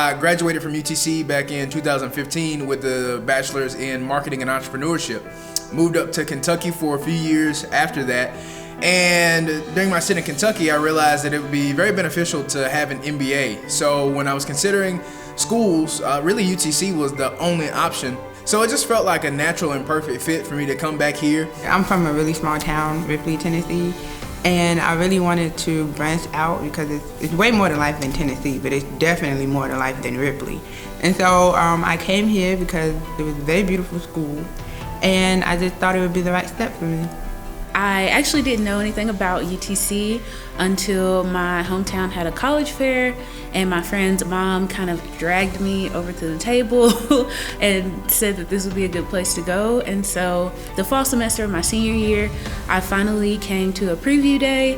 I graduated from UTC back in 2015 with a bachelor's in marketing and entrepreneurship. Moved up to Kentucky for a few years after that. And during my stint in Kentucky, I realized that it would be very beneficial to have an MBA. So when I was considering schools, really UTC was the only option. So it just felt like a natural and perfect fit for me to come back here. I'm from a really small town, Ripley, Tennessee, and I really wanted to branch out because it's way more to life than Tennessee, but it's definitely more to life than Ripley. And so I came here because it was a very beautiful school, and I just thought it would be the right step for me. I actually didn't know anything about UTC until my hometown had a college fair, and my friend's mom kind of dragged me over to the table and said that this would be a good place to go. And so the fall semester of my senior year, I finally came to a preview day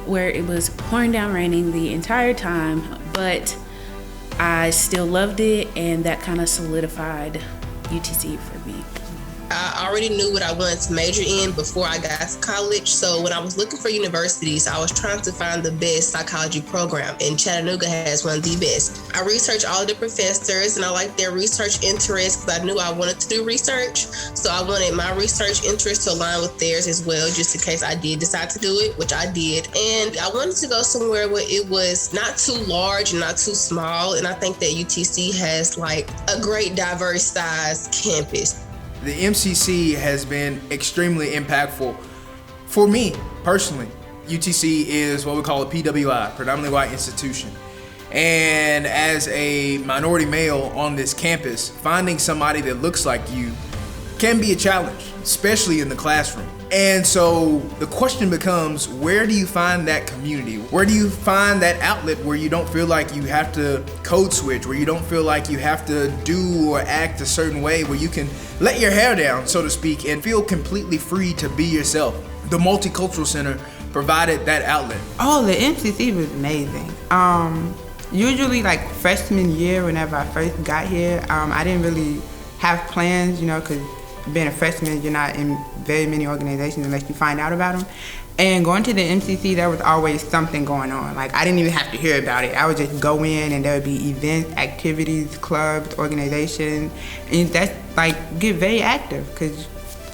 where it was pouring down raining the entire time, but I still loved it, and that kind of solidified UTC for me. I already knew what I wanted to major in before I got to college. So when I was looking for universities, I was trying to find the best psychology program, and Chattanooga has one of the best. I researched all the professors, and I liked their research interests because I knew I wanted to do research. So I wanted my research interest to align with theirs as well, just in case I did decide to do it, which I did. And I wanted to go somewhere where it was not too large and not too small. And I think that UTC has like a great diverse size campus. The MCC has been extremely impactful for me personally. UTC is what we call a PWI, predominantly white institution. And as a minority male on this campus, finding somebody that looks like you can be a challenge, especially in the classroom. And so the question becomes, where do you find that community? Where do you find that outlet where you don't feel like you have to code switch, where you don't feel like you have to do or act a certain way, where you can let your hair down, so to speak, and feel completely free to be yourself? The Multicultural Center provided that outlet. Oh, the MCC was amazing. Usually like freshman year, whenever I first got here, I didn't really have plans, because being a freshman, you're not in very many organizations unless you find out about them. And going to the MCC, there was always something going on. Like, I didn't even have to hear about it. I would just go in, and there would be events, activities, clubs, organizations, and that's like get very active because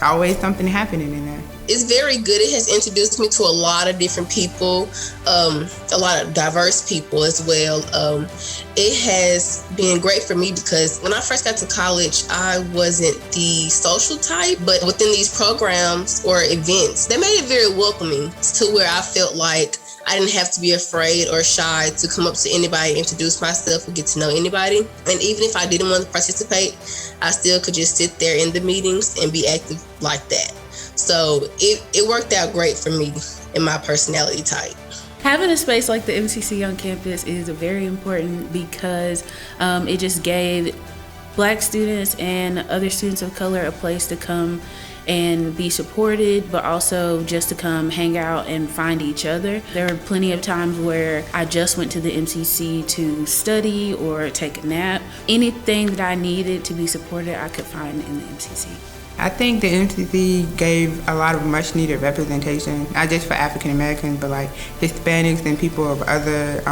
always something happening in there. It's very good. It has introduced me to a lot of different people, a lot of diverse people as well. It has been great for me because when I first got to college, I wasn't the social type, but within these programs or events, they made it very welcoming to where I felt like I didn't have to be afraid or shy to come up to anybody, introduce myself, or get to know anybody. And even if I didn't want to participate, I still could just sit there in the meetings and be active like that. So it worked out great for me and my personality type. Having a space like the MCC on campus is very important because it just gave Black students and other students of color a place to come and be supported, but also just to come hang out and find each other. There were plenty of times where I just went to the MCC to study or take a nap. Anything that I needed to be supported, I could find in the MCC. I think the MCC gave a lot of much needed representation, not just for African Americans, but like Hispanics and people of other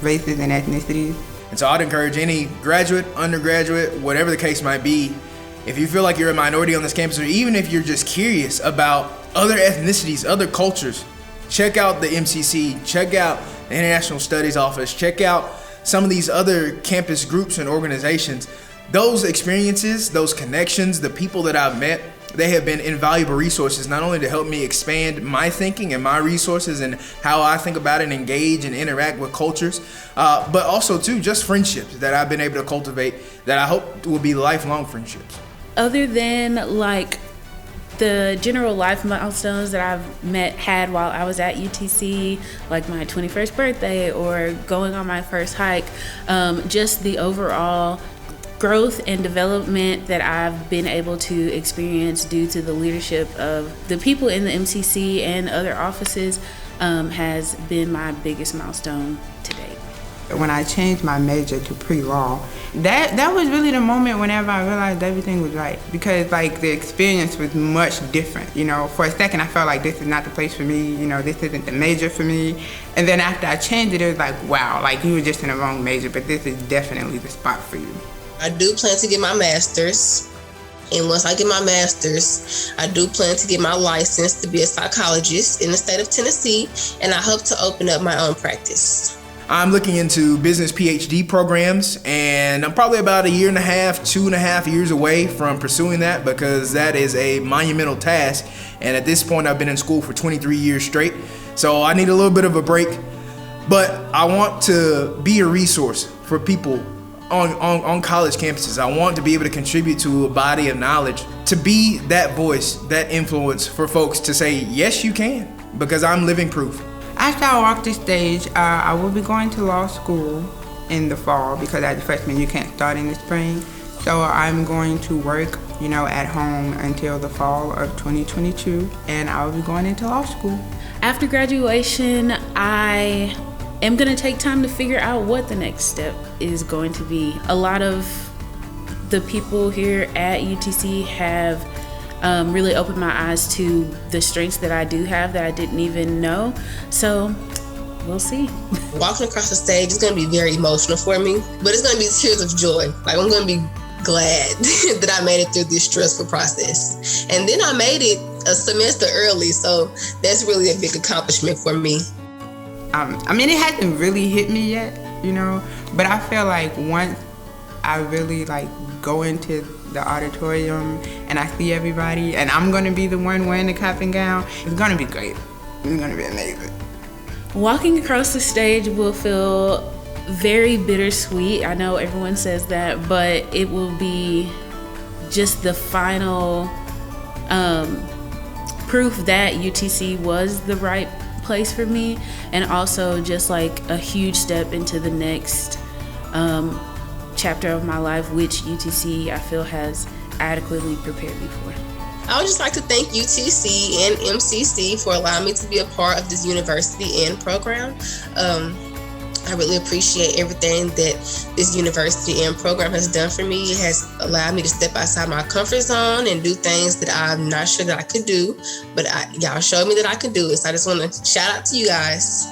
races and ethnicities. And so I'd encourage any graduate, undergraduate, whatever the case might be, if you feel like you're a minority on this campus, or even if you're just curious about other ethnicities, other cultures, check out the MCC, check out the International Studies Office, check out some of these other campus groups and organizations. Those experiences, those connections, the people that I've met, they have been invaluable resources, not only to help me expand my thinking and my resources and how I think about and engage and interact with cultures, but also too just friendships that I've been able to cultivate that I hope will be lifelong friendships. Other than like the general life milestones that I've had while I was at UTC, like my 21st birthday or going on my first hike, just the overall growth and development that I've been able to experience due to the leadership of the people in the MCC and other offices has been my biggest milestone to date. When I changed my major to pre-law, that was really the moment whenever I realized everything was right, because like the experience was much different. For a second I felt like this is not the place for me, this isn't the major for me. And then after I changed it, it was like, wow, like you were just in the wrong major, but this is definitely the spot for you. I do plan to get my master's. And once I get my master's, I do plan to get my license to be a psychologist in the state of Tennessee, and I hope to open up my own practice. I'm looking into business PhD programs, and I'm probably about 2.5 years away from pursuing that, because that is a monumental task. And at this point, I've been in school for 23 years straight, so I need a little bit of a break. But I want to be a resource for people on college campuses. I want to be able to contribute to a body of knowledge, to be that voice, that influence for folks to say, yes, you can, because I'm living proof. After I walk this stage, I will be going to law school in the fall, because as a freshman you can't start in the spring. So I'm going to work, at home until the fall of 2022, and I will be going into law school. After graduation, I am going to take time to figure out what the next step is going to be. A lot of the people here at UTC have really opened my eyes to the strengths that I do have that I didn't even know. So we'll see. Walking across the stage is going to be very emotional for me, but it's going to be tears of joy. Like, I'm going to be glad that I made it through this stressful process. And then I made it a semester early, so that's really a big accomplishment for me. It hasn't really hit me yet, but I feel like once I really go into the auditorium and I see everybody and I'm gonna be the one wearing the cap and gown, it's gonna be great. It's gonna be amazing. Walking across the stage will feel very bittersweet. I know everyone says that, but it will be just the final proof that UTC was the right place for me, and also just a huge step into the next chapter of my life, which UTC I feel has adequately prepared me for. I would just like to thank UTC and MCC for allowing me to be a part of this university and program. I really appreciate everything that this university and program has done for me. It has allowed me to step outside my comfort zone and do things that I'm not sure that I could do, but y'all showed me that I could do it. So I just want to shout out to you guys.